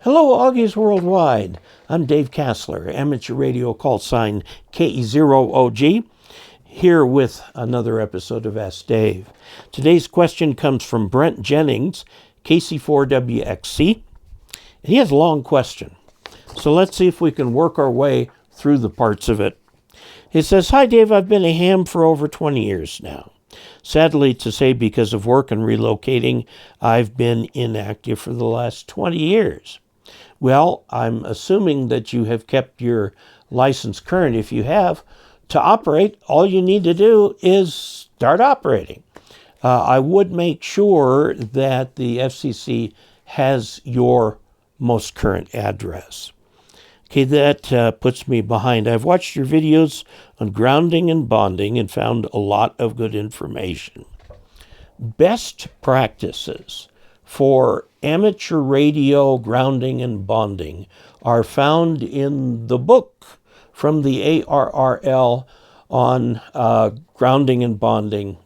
Hello, Augies Worldwide. I'm Dave Kassler, amateur radio call sign KC4WXC, here with another episode of Ask Dave. Today's question comes from Brent Jennings, KC4WXC. And he has a long question, so let's see if we can work our way through the parts of it. He says, "Hi Dave, I've been a ham for over 20 years now. Sadly to say, because of work and relocating, I've been inactive for the last 20 years. Well, I'm assuming that you have kept your license current. If you have, to operate, all you need to do is start operating. I would make sure that the FCC has your most current address." Okay, that puts me behind. I've watched your videos on grounding and bonding and found a lot of good information. Best practices for amateur radio grounding and bonding are found in the book from the ARRL on grounding and bonding,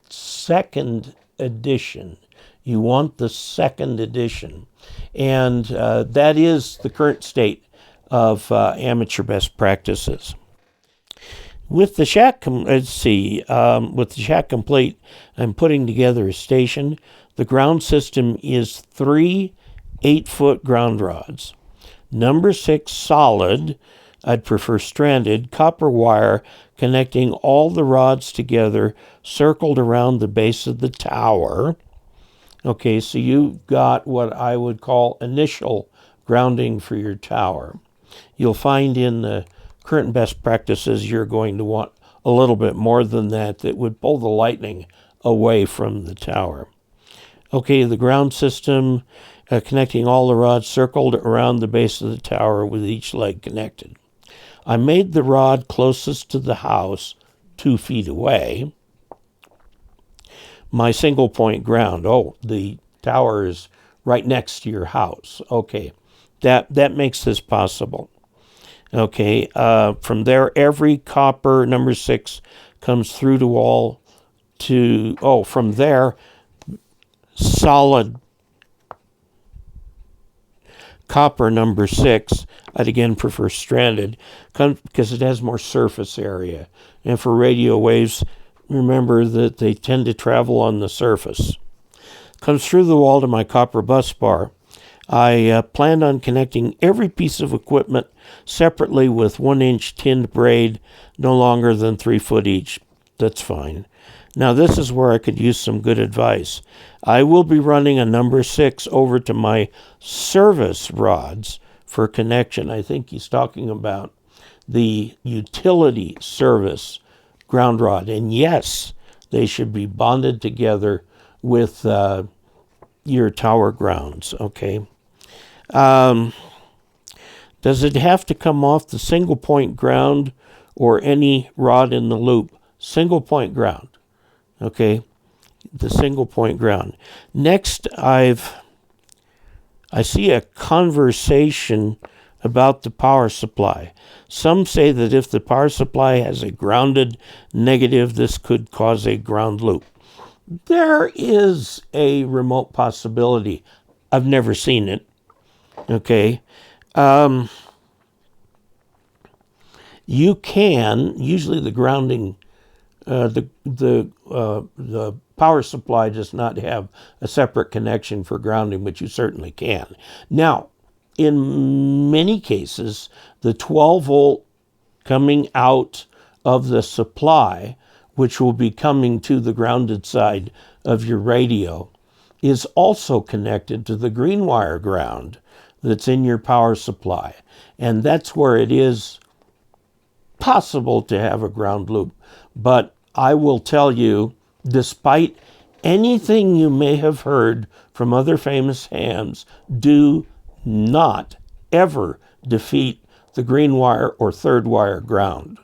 second edition. You want the second edition. And that is the current state of amateur best practices. With the shack, with the shack complete, I'm putting together a station. The ground system is 3 8-foot ground rods. Number 6 solid, I'd prefer stranded, copper wire connecting all the rods together, circled around the base of the tower. Okay, so you've got what I would call initial grounding for your tower. You'll find in the current best practices you're going to want a little bit more than that would pull the lightning away from the tower. Okay, the ground system connecting all the rods circled around the base of the tower with each leg connected. I made the rod closest to the house 2 feet away. My single point ground. Oh, the tower is right next to your house. Okay, that makes this possible. Okay, from there, every copper number 6 comes through the wall from there, solid copper number 6, I'd again prefer stranded, because it has more surface area. And for radio waves, remember that they tend to travel on the surface. Comes through the wall to my copper bus bar. I planned on connecting every piece of equipment separately with 1-inch tinned braid, no longer than 3 foot each. That's fine. Now this is where I could use some good advice. I will be running a number 6 over to my service rods for connection. I think he's talking about the utility service ground rod. And yes, they should be bonded together with your tower grounds, okay? Does it have to come off the single point ground or any rod in the loop? Single point ground, okay? The single point ground. Next, I see a conversation about the power supply. Some say that if the power supply has a grounded negative, this could cause a ground loop. There is a remote possibility. I've never seen it. Okay. You can, usually the grounding, the power supply does not have a separate connection for grounding, but you certainly can. Now, in many cases, the 12 volt coming out of the supply, which will be coming to the grounded side of your radio, is also connected to the green wire ground that's in your power supply. And that's where it is possible to have a ground loop. But I will tell you, despite anything you may have heard from other famous hams, do not ever defeat the green wire or third wire ground.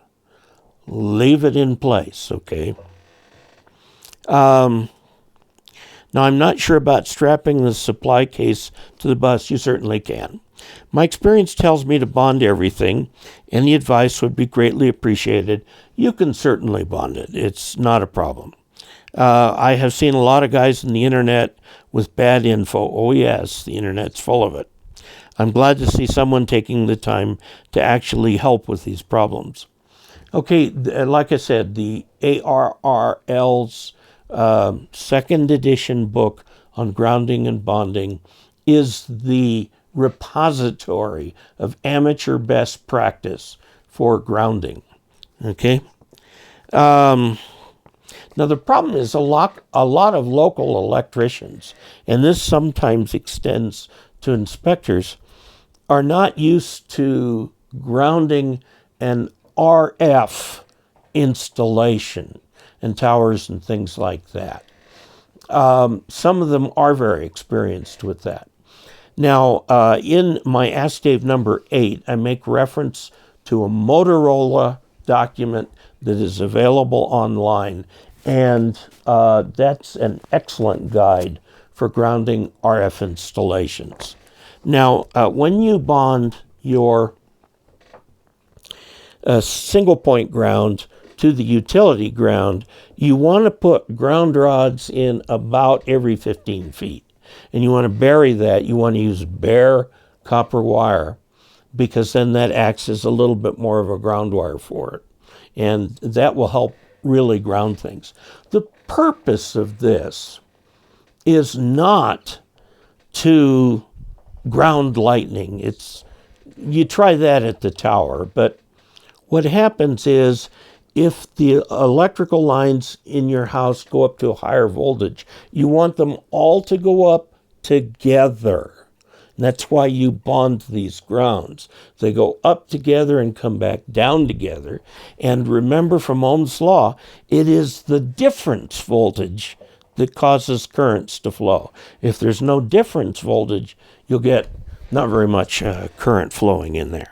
Leave it in place, okay? Now, I'm not sure about strapping the supply case to the bus. You certainly can. My experience tells me to bond everything. Any advice would be greatly appreciated. You can certainly bond it. It's not a problem. I have seen a lot of guys on the internet with bad info. Oh, yes, the internet's full of it. I'm glad to see someone taking the time to actually help with these problems. Okay, like I said, the ARRL's second edition book on grounding and bonding is the repository of amateur best practice for grounding. Okay? Now, the problem is a lot of local electricians, and this sometimes extends to inspectors, are not used to grounding and RF installation and towers and things like that. Some of them are very experienced with that. Now, in my Ask Dave number 8, I make reference to a Motorola document that is available online, and that's an excellent guide for grounding RF installations. Now, when you bond your single point ground to the utility ground, you want to put ground rods in about every 15 feet. And you want to bury that. You want to use bare copper wire, because then that acts as a little bit more of a ground wire for it. And that will help really ground things. The purpose of this is not to ground lightning. You try that at the tower, but what happens is if the electrical lines in your house go up to a higher voltage, you want them all to go up together. And that's why you bond these grounds. They go up together and come back down together. And remember from Ohm's law, it is the difference voltage that causes currents to flow. If there's no difference voltage, you'll get not very much current flowing in there.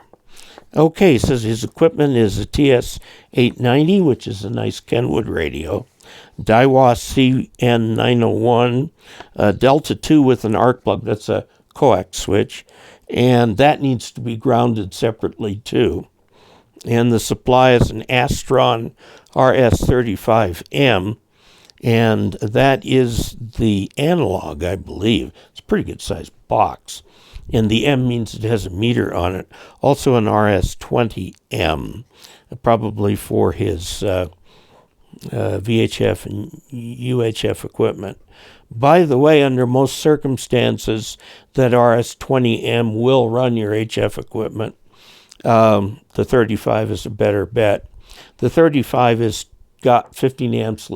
Okay, says his equipment is a TS-890, which is a nice Kenwood radio, Daiwa CN901, Delta 2 with an arc plug, that's a coax switch, and that needs to be grounded separately too. And the supply is an Astron RS35M, and that is the analog, I believe. It's a pretty good sized box. And the M means it has a meter on it. Also an RS20M, probably for his VHF and UHF equipment. By the way, under most circumstances, that RS20M will run your HF equipment. The 35 is a better bet. The 35 has got 15 amps,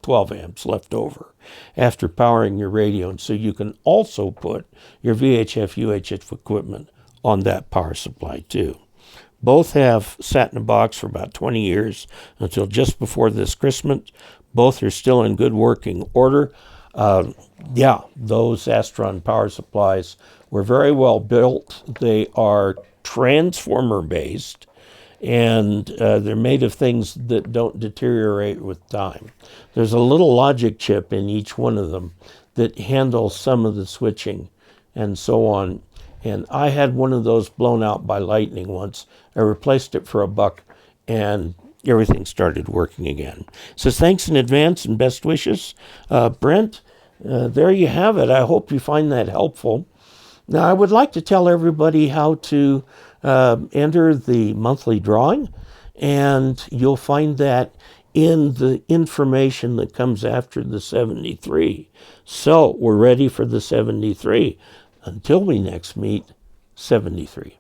12 amps left over after powering your radio, and so you can also put your VHF, UHF equipment on that power supply too. Both have sat in a box for about 20 years until just before this Christmas. Both are still in good working order. Yeah, those Astron power supplies were very well built. They are transformer based, and they're made of things that don't deteriorate with time. There's a little logic chip in each one of them that handles some of the switching and so on. And I had one of those blown out by lightning once. I replaced it for $1, and everything started working again. Says, thanks in advance and best wishes. Brent, there you have it. I hope you find that helpful. Now, I would like to tell everybody how to enter the monthly drawing, and you'll find that in the information that comes after the 73. So we're ready for the 73. Until we next meet, 73.